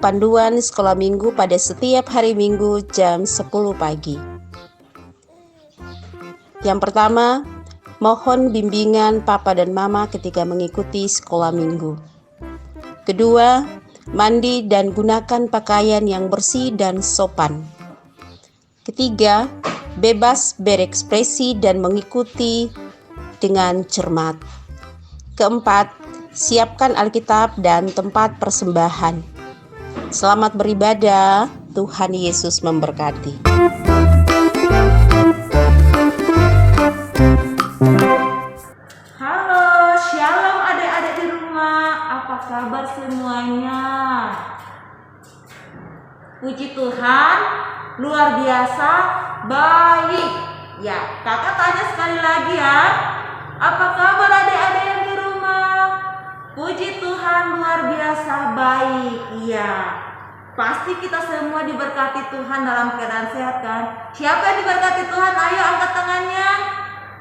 panduan sekolah minggu pada setiap hari Minggu jam 10 pagi. Yang pertama, mohon bimbingan Papa dan Mama ketika mengikuti sekolah minggu. Kedua, mandi dan gunakan pakaian yang bersih dan sopan. Ketiga, bebas berekspresi dan mengikuti dengan cermat. Keempat, siapkan Alkitab dan tempat persembahan. Selamat beribadah, Tuhan Yesus memberkati. Halo, shalom adik-adik di rumah. Apa kabar semuanya? Puji Tuhan, luar biasa baik. Ya, kakak tanya sekali lagi ya. Apa kabar adik-adik yang di rumah? Puji Tuhan, luar biasa baik. Iya, pasti kita semua diberkati Tuhan dalam keadaan sehat kan? Siapa yang diberkati Tuhan? Ayo angkat tangannya.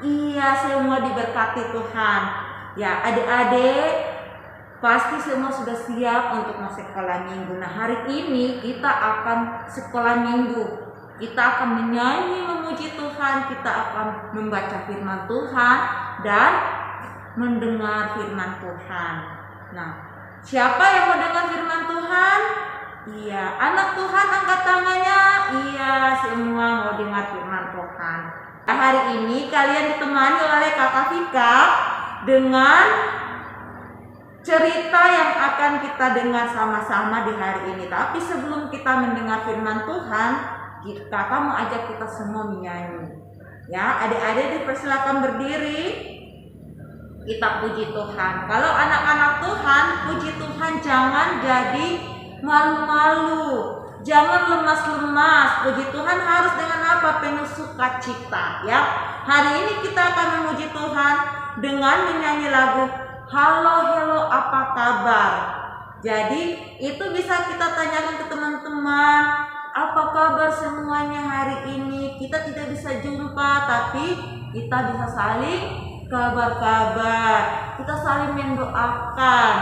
Iya, semua diberkati Tuhan. Ya, adik-adik pasti semua sudah siap untuk masuk sekolah minggu. Nah, hari ini kita akan sekolah minggu. Kita akan menyanyi memuji Tuhan, kita akan membaca firman Tuhan dan mendengar firman Tuhan. Nah, siapa yang mau dengar firman Tuhan? Iya, anak Tuhan angkat tangannya. Iya, semua mau dengar firman Tuhan. Hari ini kalian ditemani oleh Kakak Vika dengan cerita yang akan kita dengar sama-sama di hari ini. Tapi sebelum kita mendengar firman Tuhan, Kakak mau ajak kita semua menyanyi. Ya, adik-adik dipersilakan berdiri. Kita puji Tuhan. Kalau anak-anak Tuhan, puji Tuhan, jangan jadi malu-malu. Jangan lemas-lemas. Puji Tuhan harus dengan apa? Penuh sukacita, ya. Hari ini kita akan memuji Tuhan dengan menyanyi lagu Halo Hello Apa Kabar. Jadi itu bisa kita tanyakan ke teman-teman, apa kabar semuanya hari ini? Kita tidak bisa jumpa, tapi kita bisa saling kabar-kabar. Kita saling mendoakan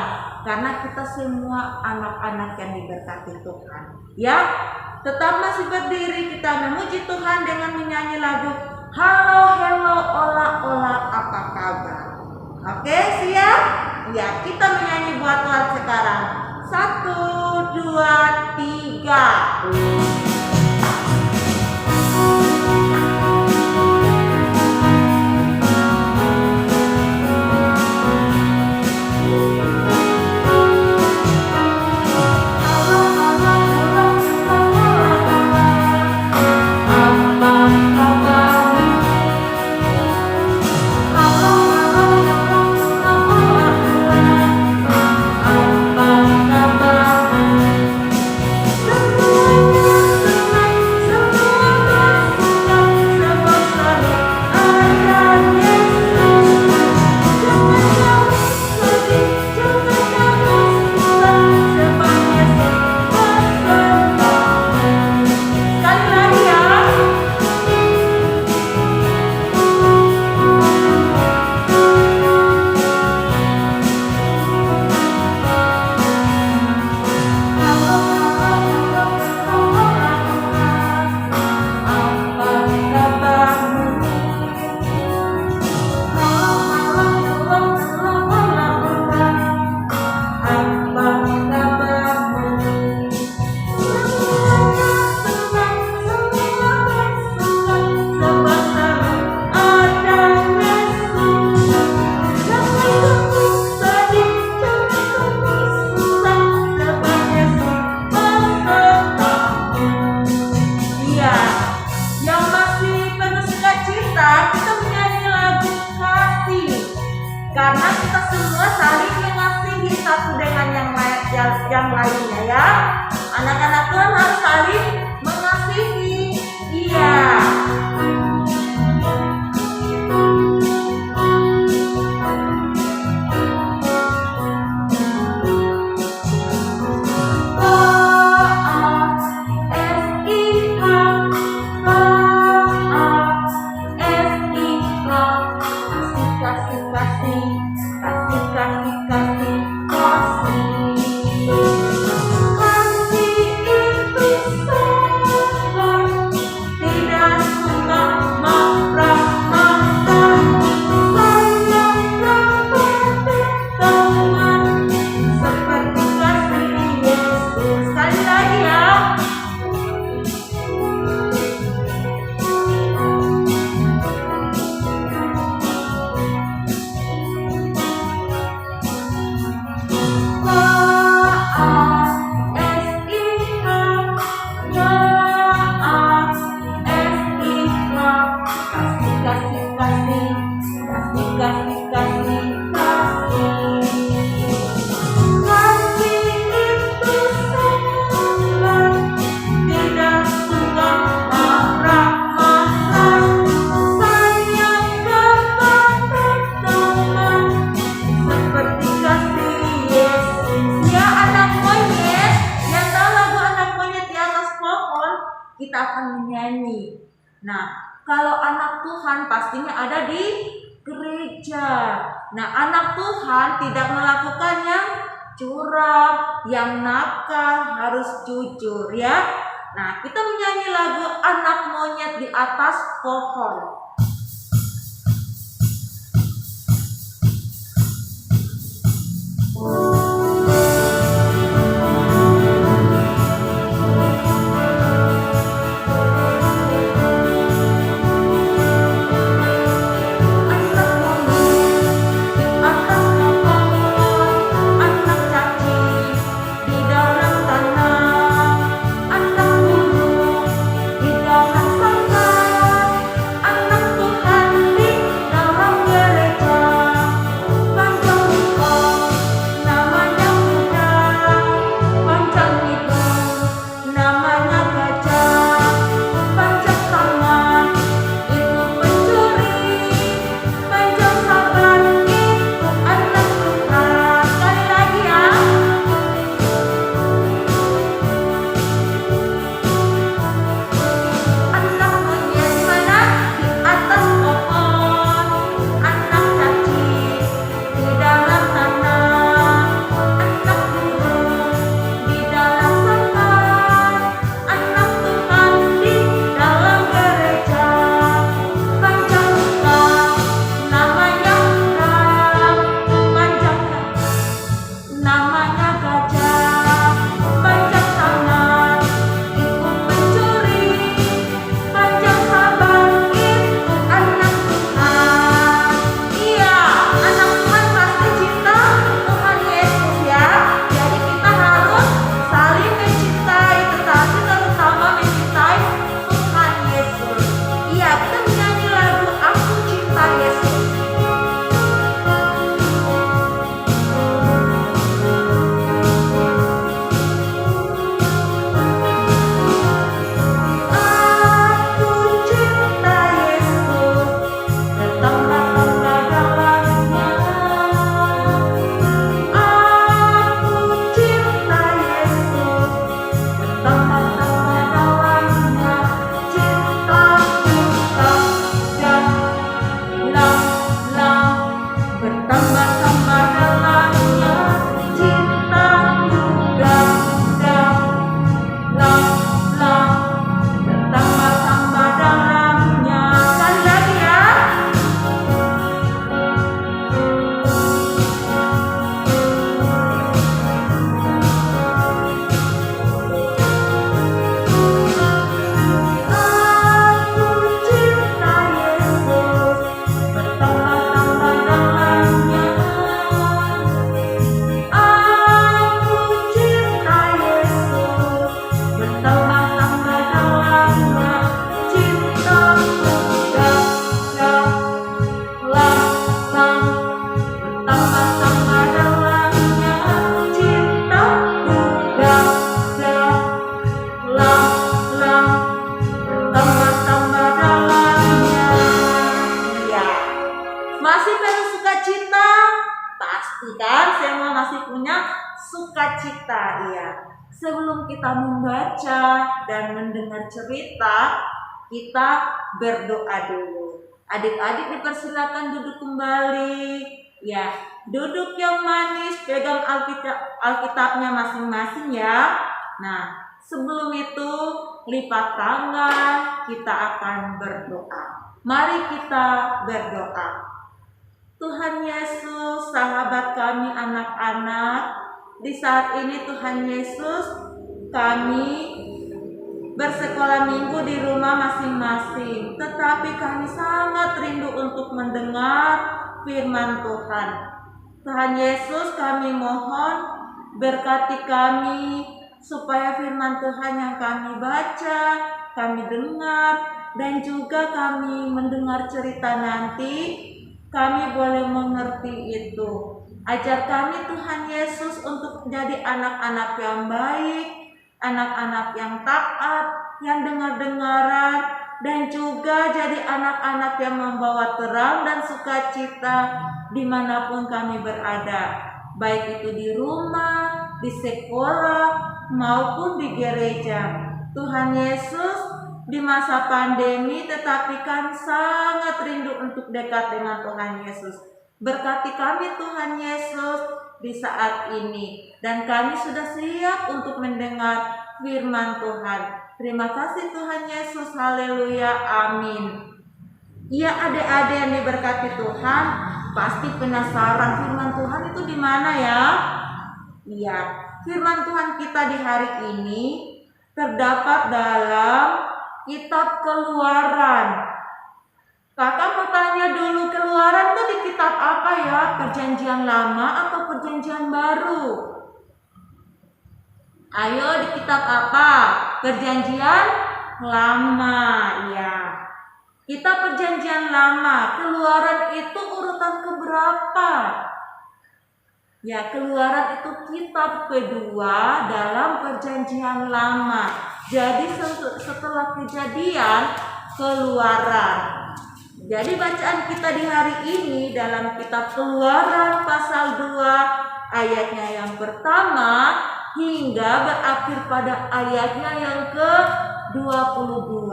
karena kita semua anak-anak yang diberkati Tuhan. Ya, tetap masih berdiri, kita memuji Tuhan dengan menyanyi lagu Halo Hello Ola Ola Apa Kabar. Oke, siap? Ya, kita menyanyi buat Tuhan sekarang. 1, 2, 3. Karena kita semua saling mengasihi satu dengan yang lainnya, ya. Anak-anak Tuhan harus saling mengasihi. Iya. Kasih, kasih, kasih, kasih. kita akan menyanyi. Nah, kalau anak Tuhan pastinya ada di gereja. Nah, anak Tuhan tidak melakukan yang curang, yang nakal, harus jujur ya. Nah, kita menyanyi lagu Anak Monyet di Atas Pohon. Sukacita, iya. Sebelum kita membaca dan mendengar cerita, kita berdoa dulu. Adik-adik dipersilakan duduk kembali. Ya, duduk yang manis, pegang Alkitabnya masing-masing ya. Nah, sebelum itu lipat tangan, kita akan berdoa. Mari kita berdoa. Tuhan Yesus, sahabat kami anak-anak, di saat ini Tuhan Yesus, kami bersekolah minggu di rumah masing-masing, tetapi kami sangat rindu untuk mendengar firman Tuhan. Tuhan Yesus, kami mohon berkati kami supaya firman Tuhan yang kami baca, kami dengar, dan juga kami mendengar cerita nanti, kami boleh mengerti itu. Ajar kami Tuhan Yesus untuk menjadi anak-anak yang baik, anak-anak yang taat, yang dengar-dengaran, dan juga jadi anak-anak yang membawa terang dan sukacita dimanapun kami berada, baik itu di rumah, di sekolah, maupun di gereja. Tuhan Yesus di masa pandemi tetapi kan sangat rindu untuk dekat dengan Tuhan Yesus. Berkati kami Tuhan Yesus di saat ini, dan kami sudah siap untuk mendengar firman Tuhan. Terima kasih Tuhan Yesus, haleluya, amin. Ya, adik-adik yang diberkati Tuhan, pasti penasaran firman Tuhan itu di mana ya? Iya, firman Tuhan kita di hari ini terdapat dalam kitab Keluaran. Kakak mau tanya dulu, Keluaran itu di kitab apa ya? Perjanjian Lama atau Perjanjian Baru? Ayo, di kitab apa? Perjanjian Lama, ya. Kitab Perjanjian Lama, Keluaran itu urutan keberapa? Ya, Keluaran itu kitab kedua dalam Perjanjian Lama. Jadi setelah Kejadian, Keluaran. Jadi bacaan kita di hari ini dalam kitab Keluaran pasal 2 ayatnya yang pertama hingga berakhir pada ayatnya yang ke-22.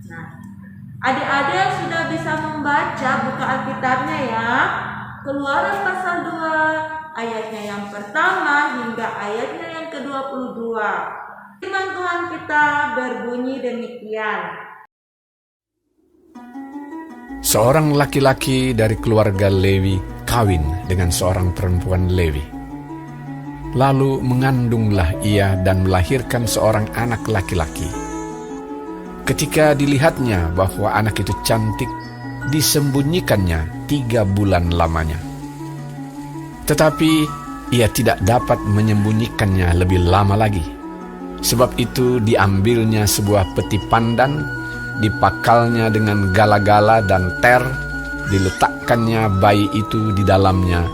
Nah, adik-adik sudah bisa membaca, buka Alkitabnya ya. Keluaran pasal 2 ayatnya yang pertama hingga ayatnya yang ke-22. Firman Tuhan kita berbunyi demikian. Seorang laki-laki dari keluarga Lewi kawin dengan seorang perempuan Lewi. Lalu mengandunglah ia dan melahirkan seorang anak laki-laki. Ketika dilihatnya bahwa anak itu cantik, disembunyikannya 3 bulan lamanya. Tetapi ia tidak dapat menyembunyikannya lebih lama lagi. Sebab itu diambilnya sebuah peti pandan, dipakalnya dengan gala-gala dan ter, diletakkannya bayi itu di dalamnya,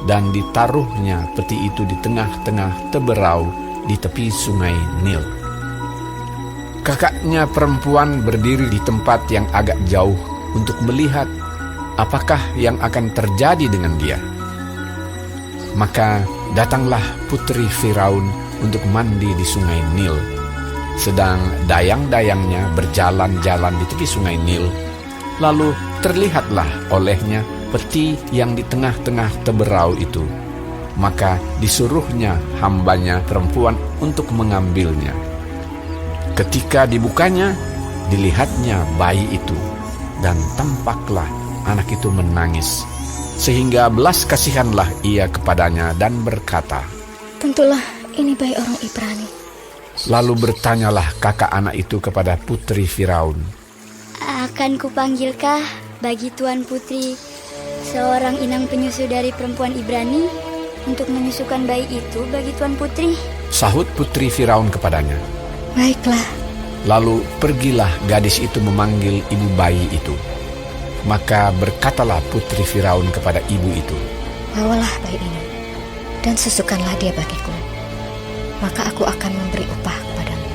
dan ditaruhnya peti itu di tengah-tengah teberau di tepi sungai Nil. Kakaknya perempuan berdiri di tempat yang agak jauh untuk melihat apakah yang akan terjadi dengan dia. Maka datanglah putri Firaun untuk mandi di sungai Nil. Sedang dayang-dayangnya berjalan-jalan di tepi sungai Nil, lalu terlihatlah olehnya peti yang di tengah-tengah teberau itu. Maka disuruhnya hambanya perempuan untuk mengambilnya. Ketika dibukanya, dilihatnya bayi itu, dan tampaklah anak itu menangis. Sehingga belas kasihanlah ia kepadanya dan berkata, "Tentulah ini bayi orang Ibrani." Lalu bertanyalah kakak anak itu kepada putri Firaun, "Akan kupanggilkah bagi Tuan Putri seorang inang penyusu dari perempuan Ibrani untuk menyusukan bayi itu bagi Tuan Putri?" Sahut putri Firaun kepadanya. "Baiklah." Lalu pergilah gadis itu memanggil ibu bayi itu. Maka berkatalah putri Firaun kepada ibu itu, "Bawalah bayi ini dan susukanlah dia bagiku, maka aku akan memberi upah kepadamu."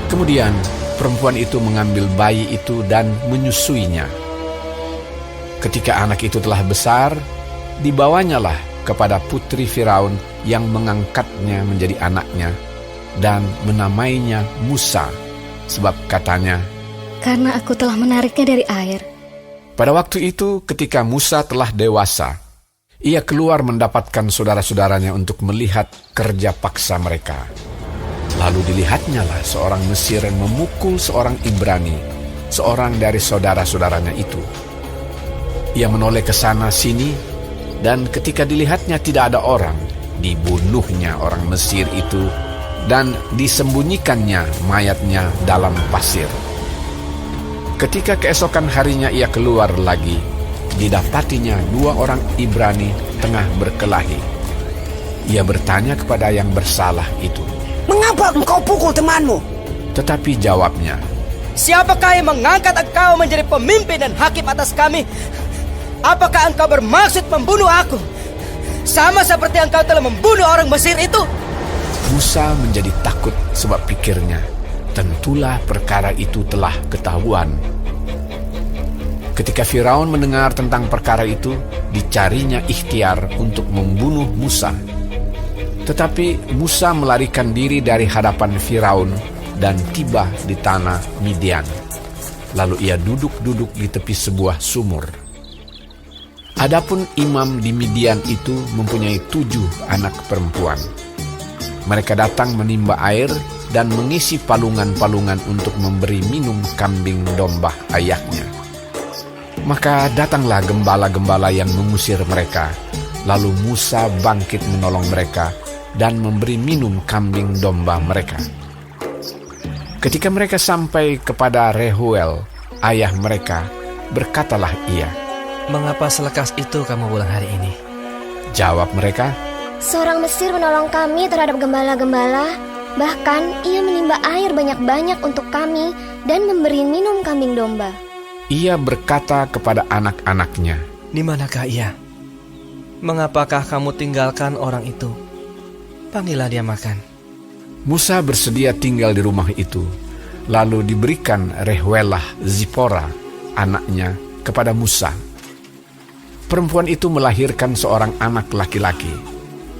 Kemudian perempuan itu mengambil bayi itu dan menyusuinya. Ketika anak itu telah besar, dibawanyalah kepada putri Firaun yang mengangkatnya menjadi anaknya dan menamainya Musa, sebab katanya, "Karena aku telah menariknya dari air." Pada waktu itu ketika Musa telah dewasa, ia keluar mendapatkan saudara-saudaranya untuk melihat kerja paksa mereka. Lalu dilihatnyalah seorang Mesir yang memukul seorang Ibrani, seorang dari saudara-saudaranya itu. Ia menoleh ke sana sini, dan ketika dilihatnya tidak ada orang, dibunuhnya orang Mesir itu, dan disembunyikannya mayatnya dalam pasir. Ketika keesokan harinya ia keluar lagi, didapatinya 2 orang Ibrani tengah berkelahi. Ia bertanya kepada yang bersalah itu, "Mengapa engkau pukul temanmu?" Tetapi jawabnya, "Siapakah yang mengangkat engkau menjadi pemimpin dan hakim atas kami? Apakah engkau bermaksud membunuh aku, sama seperti engkau telah membunuh orang Mesir itu?" Musa menjadi takut sebab pikirnya, tentulah perkara itu telah ketahuan. Ketika Firaun mendengar tentang perkara itu, dicarinya ikhtiar untuk membunuh Musa. Tetapi Musa melarikan diri dari hadapan Firaun dan tiba di tanah Midian. Lalu ia duduk-duduk di tepi sebuah sumur. Adapun imam di Midian itu mempunyai 7 anak perempuan. Mereka datang menimba air dan mengisi palungan-palungan untuk memberi minum kambing domba ayahnya. Maka datanglah gembala-gembala yang mengusir mereka. Lalu Musa bangkit menolong mereka dan memberi minum kambing domba mereka. Ketika mereka sampai kepada Rehuel, ayah mereka, berkatalah ia, "Mengapa selekas itu kamu pulang hari ini?" Jawab mereka, Seorang Mesir menolong kami terhadap gembala-gembala. Bahkan ia menimba air banyak-banyak untuk kami dan memberi minum kambing domba. ia berkata kepada anak-anaknya, "Di manakah ia? Mengapakah kamu tinggalkan orang itu? Panggillah dia makan." Musa bersedia tinggal di rumah itu. Lalu diberikan Rehuelah Zipora, anaknya, kepada Musa. Perempuan itu melahirkan seorang anak laki-laki.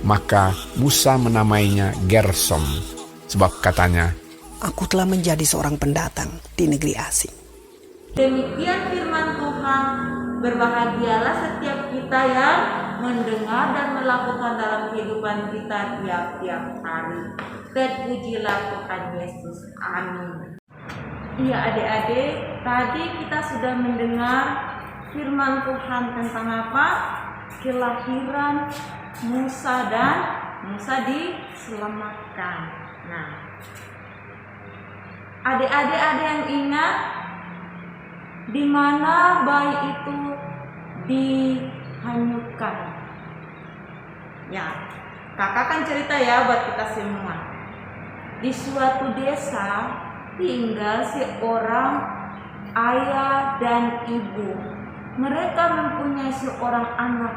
Maka Musa menamainya Gersom, sebab katanya, Aku telah menjadi seorang pendatang di negeri asing. Demikian firman Tuhan. Berbahagialah setiap kita yang mendengar dan melakukan dalam kehidupan kita tiap-tiap hari. Terpujilah Tuhan Yesus. Amin. Iya adik-adik, tadi kita sudah mendengar firman Tuhan tentang apa? Kelahiran Musa dan Musa diselamatkan. Nah, adik-adik ada yang ingat di mana bayi itu dihanyutkan? Ya, kakak kan cerita ya buat kita semua. Di suatu desa tinggal seorang ayah dan ibu. Mereka mempunyai seorang anak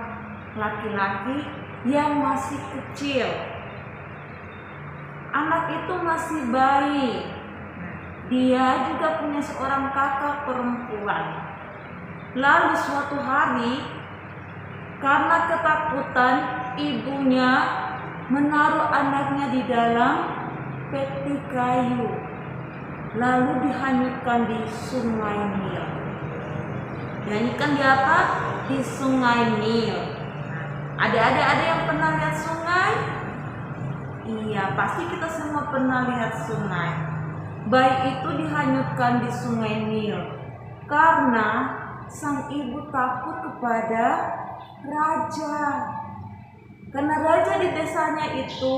laki-laki yang masih kecil. Anak itu masih bayi. Dia juga punya seorang kakak perempuan. Lalu suatu hari, karena ketakutan, ibunya menaruh anaknya di dalam peti kayu, lalu dihanyutkan di sungai Nil. Dihanyutkan di apa? Di sungai Nil. Ada yang pernah lihat sungai? Iya, pasti kita semua pernah lihat sungai. Bayi itu dihanyutkan di sungai Nil karena sang ibu takut kepada raja. Karena raja di desanya itu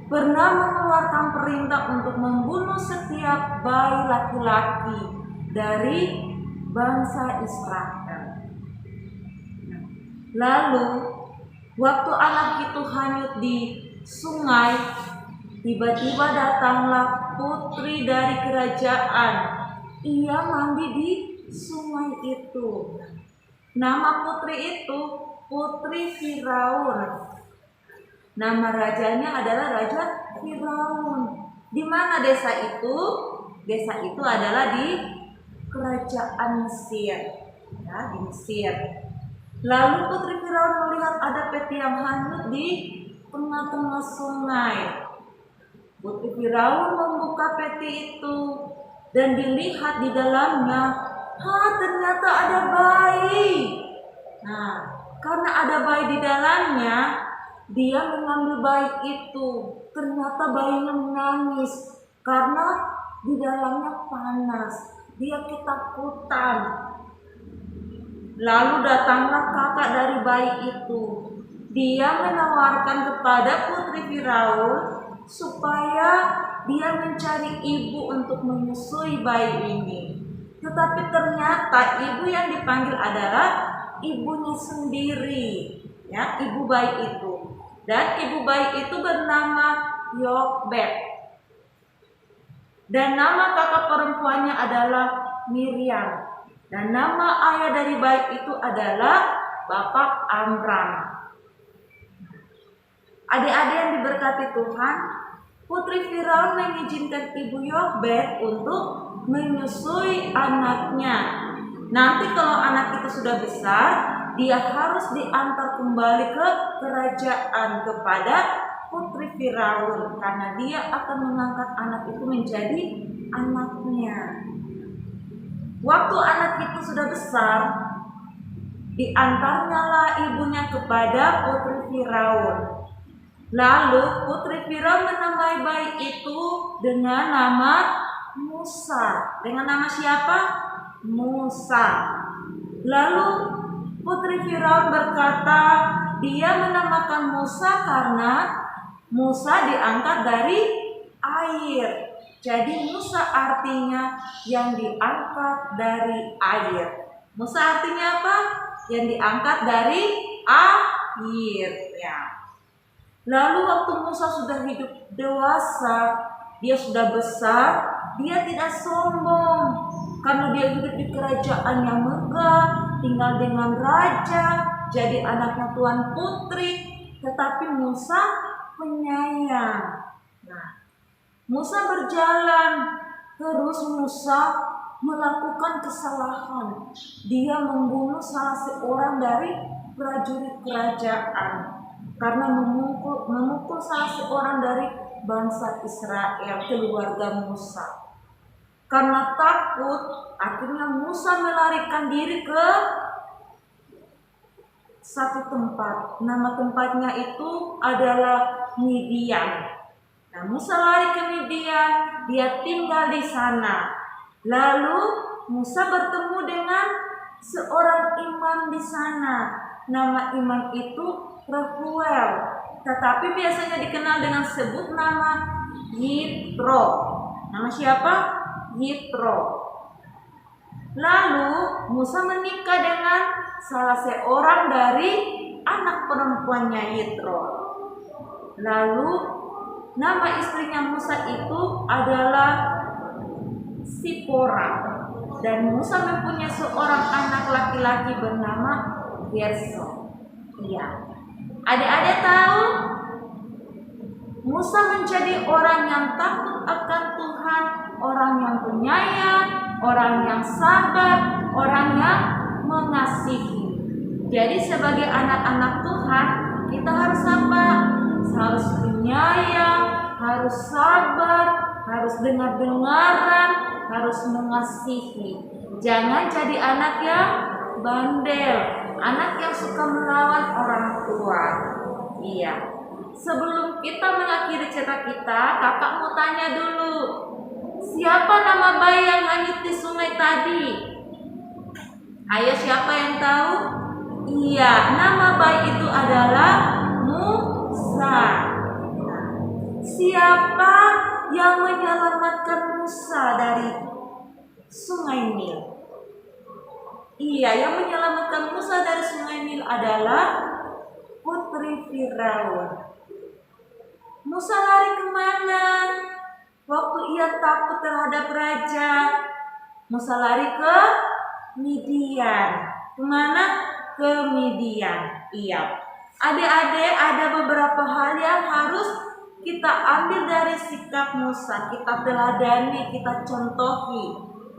pernah mengeluarkan perintah untuk membunuh setiap bayi laki-laki dari bangsa Israel. Lalu waktu anak itu hanyut di sungai, tiba-tiba datanglah putri dari kerajaan. Ia mandi di sungai itu. Nama putri itu Putri Firaun. Nama rajanya adalah Raja Firaun. Di mana desa itu? Desa itu adalah di kerajaan Mesir, ya, di Mesir. Lalu Putri Firaun melihat ada peti yang hanyut di tengah-tengah sungai. Putri Firaun membuka peti itu dan dilihat di dalamnya, ternyata ada bayi. Nah, karena ada bayi di dalamnya, dia mengambil bayi itu. Ternyata bayinya menangis karena di dalamnya panas. Dia ketakutan. Lalu datanglah kakak dari bayi itu. Dia menawarkan kepada Putri Firaun supaya dia mencari ibu untuk menyusui bayi ini. Tetapi ternyata ibu yang dipanggil adalah ibunya sendiri, ya, ibu bayi itu. Dan ibu bayi itu bernama Yokbed. Dan nama kakak perempuannya adalah Miriam. Dan nama ayah dari bayi itu adalah Bapak Amram. Adik-adik yang diberkati Tuhan, Putri Firaun mengizinkan ibu Yokbed untuk menyusui anaknya. Nanti kalau anak itu sudah besar, dia harus diantar kembali ke kerajaan kepada putri Firaun karena dia akan mengangkat anak itu menjadi anaknya. Waktu anak itu sudah besar, diantarnyalah ibunya kepada putri Firaun. Lalu putri Firaun menamai bayi itu dengan nama Musa. Dengan nama siapa? Musa. Lalu putri Firaun berkata, dia menamakan Musa karena Musa diangkat dari air. Jadi Musa artinya yang diangkat dari air. Musa artinya apa? Yang diangkat dari air. Ya. Lalu waktu Musa sudah hidup dewasa, dia sudah besar, dia tidak sombong karena dia hidup di kerajaan yang megah, tinggal dengan raja, jadi anaknya tuan putri. Tetapi Musa penyayang. Nah, Musa berjalan, terus Musa melakukan kesalahan. Dia membunuh salah seorang dari prajurit kerajaan karena memukul salah seorang dari bangsa Israel, keluarga Musa. Karena takut, akhirnya Musa melarikan diri ke satu tempat. Nama tempatnya itu adalah Midian. Nah, Musa lari ke Midian, dia tinggal di sana. Lalu Musa bertemu dengan seorang imam di sana. Nama imam itu Rehuel, tetapi biasanya dikenal dengan sebut nama Yitro. Nama siapa? Yitro. Lalu Musa menikah dengan salah seorang dari anak perempuannya Yitro. Lalu nama istrinya Musa itu adalah Sipora. Dan Musa mempunyai seorang anak laki-laki bernama Gersom. Iya. Adik-adik tahu? Musa menjadi orang yang takut akan Tuhan, orang yang penyayang, orang yang sabar, orang yang mengasihi. Jadi sebagai anak-anak Tuhan, kita harus apa? Harus penyayang, harus sabar, harus dengar-dengaran, harus mengasihi. Jangan jadi anak yang bandel, anak yang suka melawan orang tua. Iya. Sebelum kita mengakhiri cerita kita, kakak mau tanya dulu. Siapa nama bayi yang hanyut di sungai tadi? Ayo, siapa yang tahu? Iya, nama bayi itu adalah Musa. Siapa yang menyelamatkan Musa dari sungai Nil? Iya, yang menyelamatkan Musa dari sungai Nil adalah putri Firaun. Musa lari kemana? Waktu ia takut terhadap raja, Musa lari ke Midian. Kemana? Ke Midian. Iya. Adik-adik, ada beberapa hal yang harus kita ambil dari sikap Musa. Kita teladani, kita contohi,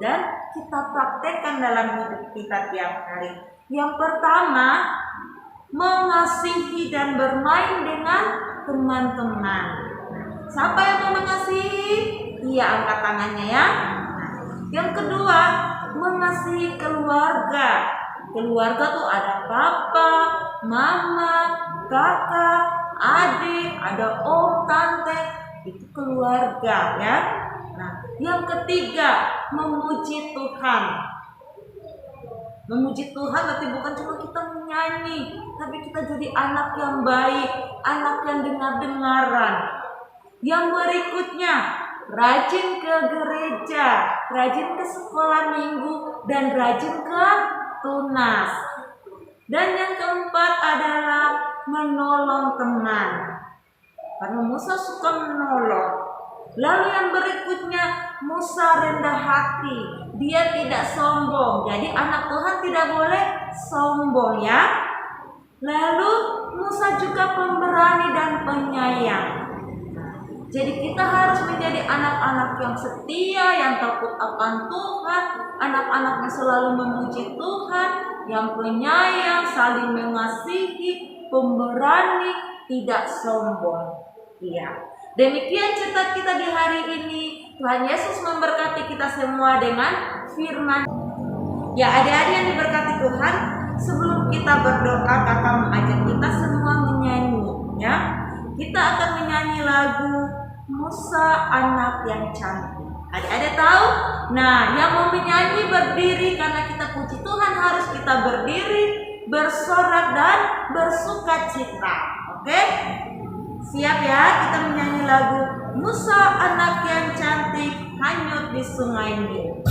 dan kita praktekkan dalam hidup kita tiap hari. Yang pertama, mengasihi dan bermain dengan teman-teman. Siapa yang mau mengasihi? Iya, angkat tangannya ya. Yang kedua, mengasihi keluarga. Keluarga tuh ada papa, mama, kakak, adik, ada om, tante. Itu keluarga ya. Nah, yang ketiga, memuji Tuhan. Memuji Tuhan berarti bukan cuma kita menyanyi, tapi kita jadi anak yang baik, anak yang dengar-dengaran. Yang berikutnya, rajin ke gereja, rajin ke sekolah minggu, dan rajin ke tunas. Dan yang keempat adalah menolong teman. Karena Musa suka menolong. Lalu yang berikutnya, Musa rendah hati. Dia tidak sombong. Jadi anak Tuhan tidak boleh sombong ya. Lalu Musa juga pemberani dan penyayang. Jadi kita harus menjadi anak-anak yang setia, yang takut akan Tuhan, anak-anak yang selalu memuji Tuhan, yang penyayang, saling mengasihi, pemberani, tidak sombong. Iya. Demikian cerita kita di hari ini. Tuhan Yesus memberkati kita semua dengan firman. Ya, adik-adik yang diberkati Tuhan, sebelum kita berdoa, kakak mengajak kita semua menyanyi, ya. Kita akan menyanyi lagu Musa Anak yang Cantik. Adik-adik tahu? Nah, yang mau menyanyi berdiri, karena kita puji Tuhan harus kita berdiri, bersorak dan bersuka cita. Oke? Siap ya? Kita menyanyi lagu Musa Anak yang Cantik hanyut di sungai Nil.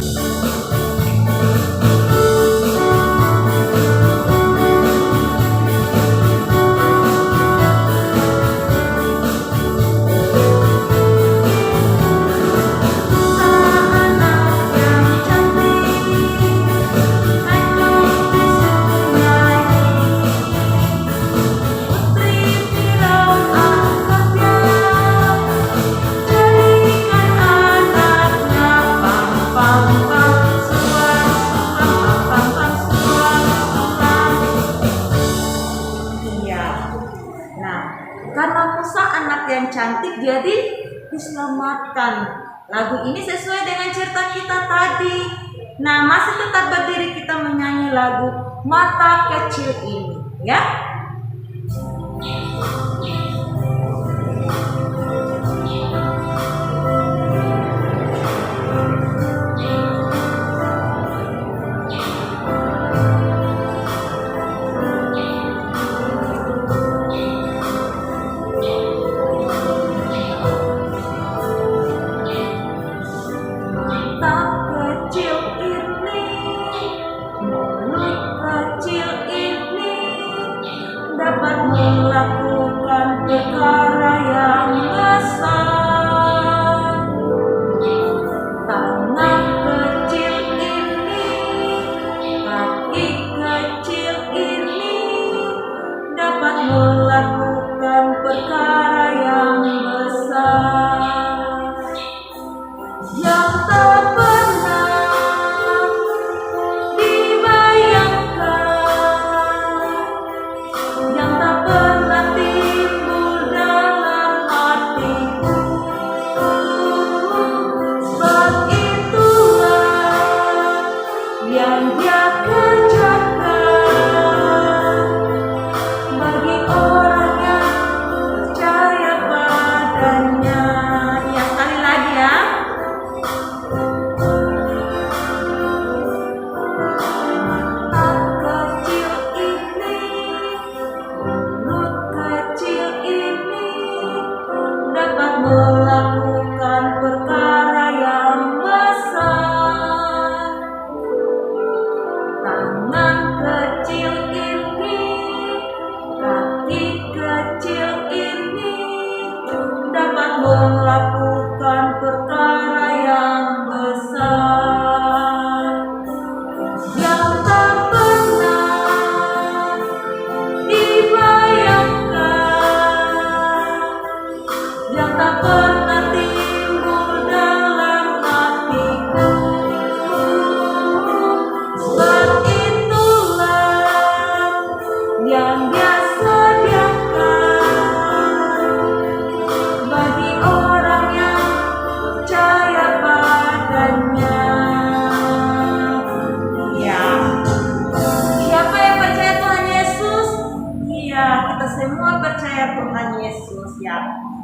Cantik jadi diselamatkan. Lagu ini sesuai dengan cerita kita tadi. Nah, masih tetap berdiri kita menyanyi lagu Mata Kecil Ini, ya. Melakukan perkara yang besar. Tangan kecil ini, kaki kecil ini dapat melakukan perkara yang besar yang tak pernah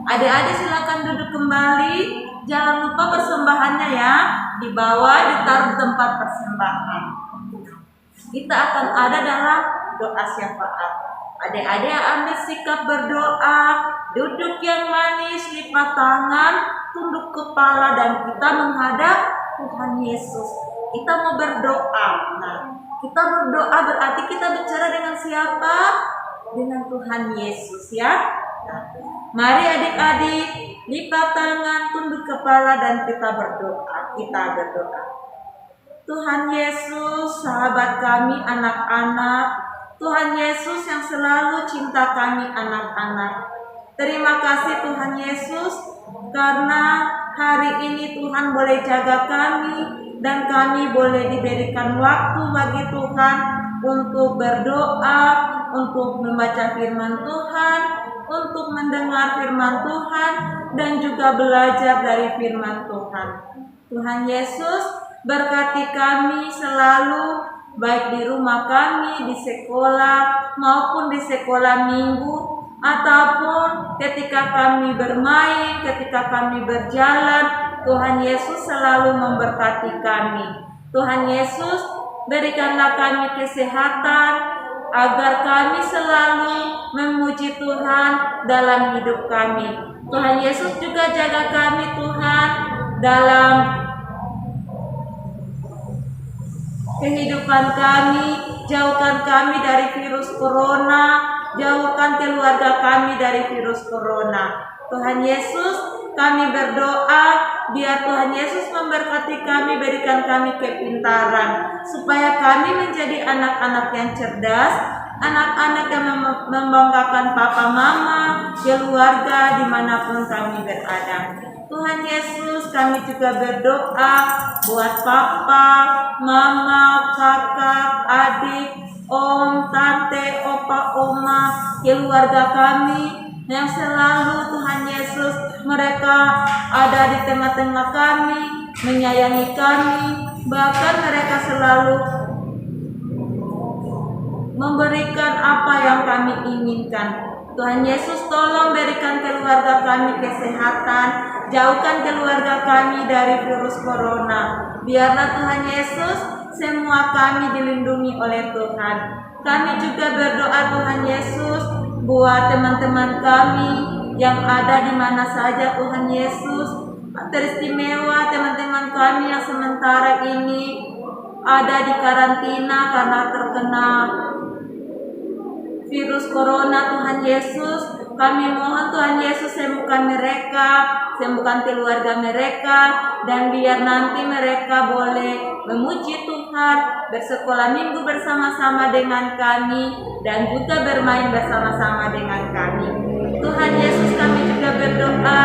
Adik-adik silakan duduk kembali. Jangan lupa persembahannya ya. Di bawah ditaruh tempat persembahan. Kita akan ada dalam doa syafaat. Adik-adik ambil sikap berdoa. Duduk yang manis, lipat tangan, tunduk kepala, dan kita menghadap Tuhan Yesus. Kita mau berdoa. Nah, kita berdoa berarti kita bicara dengan siapa? Dengan Tuhan Yesus ya. Nah, mari adik-adik lipat tangan, tunduk kepala, dan kita berdoa. Kita berdoa. Tuhan Yesus, sahabat kami anak-anak, Tuhan Yesus yang selalu cinta kami anak-anak. Terima kasih Tuhan Yesus, karena hari ini Tuhan boleh jaga kami, dan kami boleh diberikan waktu bagi Tuhan untuk berdoa, untuk membaca firman Tuhan, untuk mendengar firman Tuhan dan juga belajar dari firman Tuhan. Tuhan Yesus berkati kami selalu, baik di rumah kami, di sekolah maupun di sekolah minggu, ataupun ketika kami bermain, ketika kami berjalan. Tuhan Yesus selalu memberkati kami. Tuhan Yesus, berikanlah kami kesehatan agar kami selalu memuji Tuhan dalam hidup kami. Tuhan Yesus juga jaga kami Tuhan dalam kehidupan kami. Jauhkan kami dari virus corona, jauhkan keluarga kami dari virus corona. Tuhan Yesus, kami berdoa biar Tuhan Yesus memberkati kami, berikan kami kepintaran supaya kami menjadi anak-anak yang cerdas, anak-anak yang membanggakan papa mama, keluarga dimanapun kami berada. Tuhan Yesus, kami juga berdoa buat papa, mama, kakak, adik, om, tante, opa, oma, keluarga kami yang selalu Tuhan Yesus mereka ada di tengah-tengah kami, menyayangi kami, bahkan mereka selalu memberikan apa yang kami inginkan. Tuhan Yesus, tolong berikan keluarga kami kesehatan, jauhkan keluarga kami dari virus corona. Biarlah Tuhan Yesus, semua kami dilindungi oleh Tuhan. Kami juga berdoa Tuhan Yesus buat teman-teman kami yang ada di mana saja Tuhan Yesus. Teristimewa teman-teman kami yang sementara ini ada di karantina karena terkena virus corona. Tuhan Yesus, kami mohon Tuhan Yesus sembuhkan mereka, sembuhkan keluarga mereka, dan biar nanti mereka boleh memuji Tuhan, bersekolah minggu bersama-sama dengan kami, dan juga bermain bersama-sama dengan kami. Tuhan Yesus, kami juga berdoa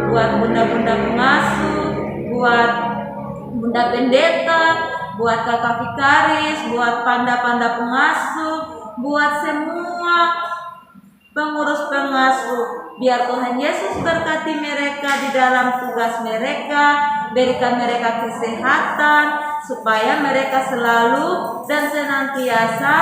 buat bunda-bunda pengasuh, buat bunda pendeta, buat kakak vikaris, buat panda-panda pengasuh, buat semua pengurus pengasuh. Biar Tuhan Yesus berkati mereka di dalam tugas mereka, berikan mereka kesehatan supaya mereka selalu dan senantiasa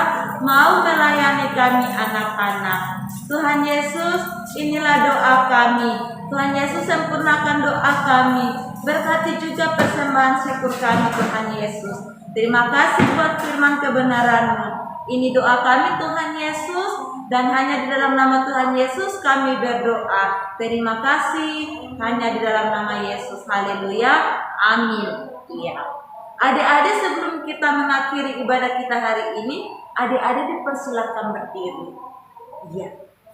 mau melayani kami anak-anak. Tuhan Yesus, inilah doa kami. Tuhan Yesus, sempurnakan doa kami. Berkati juga persembahan syukur kami Tuhan Yesus. Terima kasih buat firman kebenaran-Mu. Ini doa kami Tuhan Yesus, dan hanya di dalam nama Tuhan Yesus kami berdoa. Terima kasih, hanya di dalam nama Yesus. Haleluya, amin. Iya. Adik-adik, sebelum kita mengakhiri ibadah kita hari ini, adik-adik dipersilakan berdiri. Iya,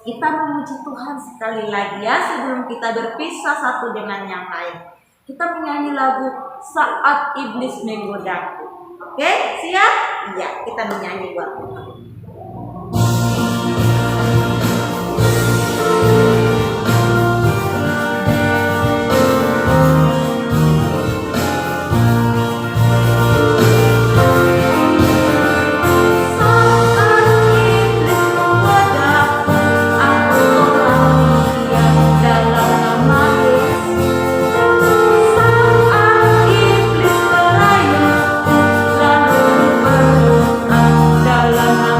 kita memuji Tuhan sekali lagi ya sebelum kita berpisah satu dengan yang lain. Kita menyanyi lagu Saat Iblis Menggodaku. Oke, siap? Iya, kita menyanyi buat Tuhan. Dalam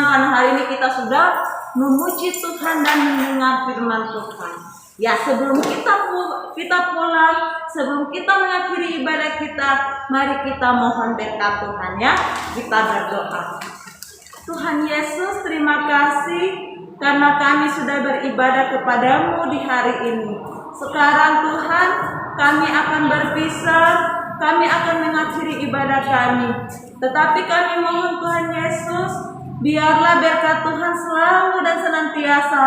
karena hari ini kita sudah memuji Tuhan dan mendengar firman Tuhan. Ya, sebelum kita pulang, sebelum kita mengakhiri ibadah kita, mari kita mohon berkat Tuhan ya. Kita berdoa. Tuhan Yesus, terima kasih karena kami sudah beribadah kepadamu di hari ini. Sekarang Tuhan, kami akan berpisah, kami akan mengakhiri ibadah kami. Tetapi kami mohon Tuhan Yesus, biarlah berkat Tuhan selalu dan senantiasa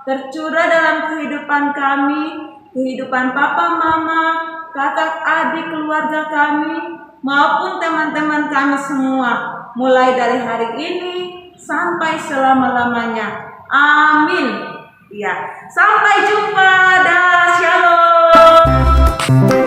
tercurah dalam kehidupan kami, kehidupan papa, mama, kakak, adik, keluarga kami, maupun teman-teman kami semua, mulai dari hari ini sampai selama-lamanya. Amin. Ya, sampai jumpa dan shalom.